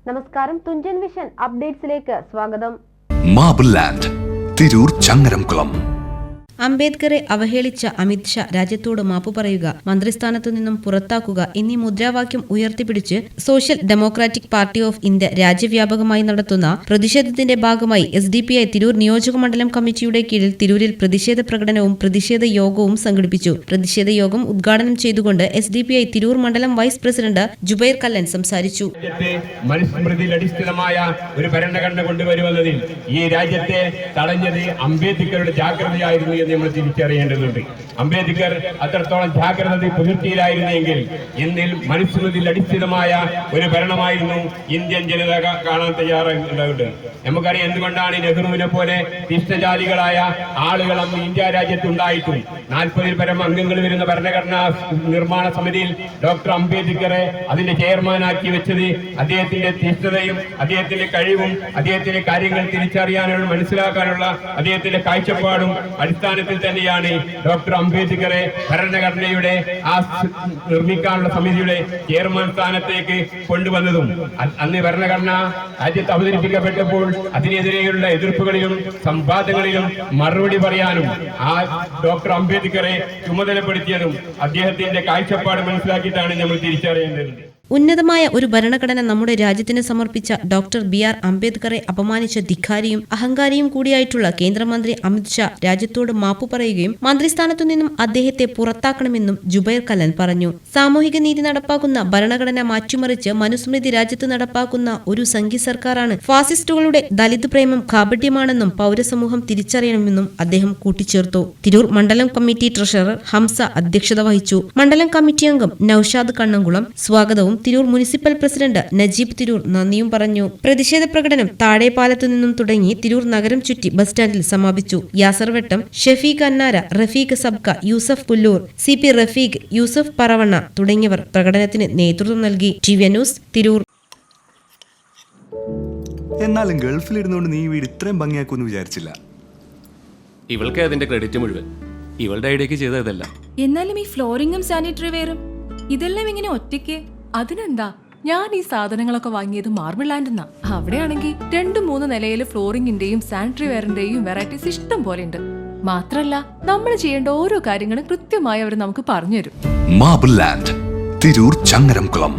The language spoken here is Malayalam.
നമസ്കാരം, തുഞ്ചൻ വിഷൻ അപ്ഡേറ്റ്സിലേക്ക് സ്വാഗതം. Marble land, Tirur Changaramkulam. അംബേദ്കറെ അവഹേളിച്ച അമിത് ഷാ രാജ്യത്തോട് മാപ്പു പറയുക, മന്ത്രിസ്ഥാനത്തു നിന്നും പുറത്താക്കുക എന്നീ മുദ്രാവാക്യം ഉയർത്തിപ്പിടിച്ച് സോഷ്യൽ ഡെമോക്രാറ്റിക് പാർട്ടി ഓഫ് ഇന്ത്യ രാജ്യവ്യാപകമായി നടത്തുന്ന പ്രതിഷേധത്തിന്റെ ഭാഗമായി SDPI തിരൂർ നിയോജകമണ്ഡലം കമ്മിറ്റിയുടെ കീഴിൽ തിരൂരിൽ പ്രതിഷേധ പ്രകടനവും പ്രതിഷേധ യോഗവും സംഘടിപ്പിച്ചു. പ്രതിഷേധ യോഗം ഉദ്ഘാടനം ചെയ്തുകൊണ്ട് SDPI തിരൂർ മണ്ഡലം വൈസ് പ്രസിഡന്റ് ജുബൈർ കല്ലൻ സംസാരിച്ചു. മനുസ്മൃതിയിലധിഷ്ഠിതമായ ഒരു ഭരണഘടന കൊണ്ടുവരുവന്നതിൽ ഈ രാജ്യത്തെ തടഞ്ഞത് അംബേദ്കറുടെ ജാഗ്രതയായിരുന്നു നമ്മൾ തിരിച്ചറിയേണ്ടതുണ്ട്. അംബേദ്കർ അത്രത്തോളം ജാഗ്രത പുലർത്തിയില്ലായിരുന്നെങ്കിൽ ഇന്നിൽ മനുസ്മൃതിയിൽ അടിസ്ഥിതമായ ഒരു ഭരണമായിരുന്നു ഇന്ത്യൻ ജനത കാണാൻ തയ്യാറാകുന്നത്. നമുക്കറിയാം എന്തുകൊണ്ടാണ് നെഹ്റുവിനെ പോലെ ഇഷ്ടജാതികളായ ആളുകൾ അന്ന് ഇന്ത്യ രാജ്യത്തുണ്ടായിട്ടും 40-ൽ പരം അംഗങ്ങൾ വരുന്ന ഭരണഘടനാ നിർമ്മാണ സമിതിയിൽ ഡോക്ടർ അംബേദ്കറെ അതിന്റെ ചെയർമാനാക്കി വെച്ചത് അദ്ദേഹത്തിന്റെ തീഷ്ണതയും അദ്ദേഹത്തിന്റെ കഴിവും അദ്ദേഹത്തിന്റെ കാര്യങ്ങൾ തിരിച്ചറിയാനുള്ള മനസ്സിലാക്കാനുള്ള അദ്ദേഹത്തിന്റെ കാഴ്ചപ്പാടും അടിസ്ഥാനത്തിൽ തന്നെയാണ് ഡോക്ടർ അംബേദ്കറെ ഭരണഘടനയുടെ ആ നിർമ്മിക്കാനുള്ള സമിതിയുടെ ചെയർമാൻ സ്ഥാനത്തേക്ക് കൊണ്ടുവന്നതും. അന്ന് ഭരണഘടന രാജ്യത്ത് അവതരിപ്പിക്കപ്പെട്ടപ്പോൾ അതിനെതിരെയുള്ള എതിർപ്പുകളിലും സംവാദങ്ങളിലും മറുപടി പറയാനും ആ ഡോക്ടർ അംബേദ്കറെ ചുമതലപ്പെടുത്തിയതും അദ്ദേഹത്തിന്റെ കാഴ്ചപ്പാട് മനസ്സിലാക്കിയിട്ടാണ് നമ്മൾ തിരിച്ചറിയേണ്ടത്. ഉന്നതമായ ഒരു ഭരണഘടന നമ്മുടെ രാജ്യത്തിന് സമർപ്പിച്ച ഡോക്ടർ BR അംബേദ്കറെ അപമാനിച്ച ധിക്കാരിയും അഹങ്കാരിയും കൂടിയായിട്ടുള്ള കേന്ദ്രമന്ത്രി അമിത് ഷാ രാജ്യത്തോട് മാപ്പു പറയുകയും മന്ത്രിസ്ഥാനത്തു നിന്നും അദ്ദേഹത്തെ പുറത്താക്കണമെന്നും ജുബൈർ കല്ലൻ പറഞ്ഞു. സാമൂഹിക നീതി നടപ്പാക്കുന്ന ഭരണഘടന മാറ്റിമറിച്ച് മനുസ്മൃതി രാജ്യത്ത് നടപ്പാക്കുന്ന ഒരു സംഘി സർക്കാരാണ്. ഫാസിസ്റ്റുകളുടെ ദലിത് പ്രേമം കാപട്യമാണെന്നും പൗരസമൂഹം തിരിച്ചറിയണമെന്നും അദ്ദേഹം കൂട്ടിച്ചേർത്തു. തിരൂർ മണ്ഡലം കമ്മിറ്റി ട്രഷറർ ഹംസ അധ്യക്ഷത വഹിച്ചു. മണ്ഡലം കമ്മിറ്റി അംഗം നൌഷാദ് കണ്ണംകുളം സ്വാഗതവും തിരൂർ മുനിസിപ്പൽ പ്രസിഡന്റ് നജീബ് തിരൂർ നന്ദിയും പറഞ്ഞു. പ്രതിഷേധ പ്രകടനം താഴെപ്പാലത്തു നിന്നും തുടങ്ങി തിരൂർ നഗരം ചുറ്റി ബസ് സ്റ്റാൻഡിൽ സമാപിച്ചു. യാസർ വെട്ടം, ഷഫീഖ് അന്നാര, റഫീഖ് സബ്ക, യൂസഫ് പുല്ലൂർ, CP റഫീഖ്, യൂസഫ് പറവണ്ണ തുടങ്ങിയവർ പ്രകടനത്തിന് നേതൃത്വം നൽകി. TV news Tirur. എന്നാലും ഗൾഫിലിരുന്നുകൊണ്ട് നീ വീട് ഇത്രയും ഭംഗിയാക്കുമെന്ന് വിചാരിച്ചില്ല. ഇവൾക്ക് അതിന്റെ ക്രെഡിറ്റ് മുഴുവൻ ഇവളുടെ ഐഡിയക്ക് ചെയ്തതല്ല. എന്നാലും ഈ ഫ്ലോറിംഗും സാനിറ്ററി വെയറും ഇതെല്ലാം ഇങ്ങനെ ഒറ്റയ്ക്ക്? അതിനെന്താ, ഞാൻ ഈ സാധനങ്ങളൊക്കെ വാങ്ങിയത് മാർബിൾ ലാൻഡെന്നാ. അവിടെയാണെങ്കിൽ 2-3 നിലയില് ഫ്ലോറിംഗിന്റെയും സാനിറ്ററി വെയറിന്റെയും വെറൈറ്റീസ് ഇഷ്ടം പോലെ ഉണ്ട്. മാത്രല്ല നമ്മൾ ചെയ്യേണ്ട ഓരോ കാര്യങ്ങളും കൃത്യമായി അവർ നമുക്ക് പറഞ്ഞുതരും. Marble land, Tirur Changaramkulam.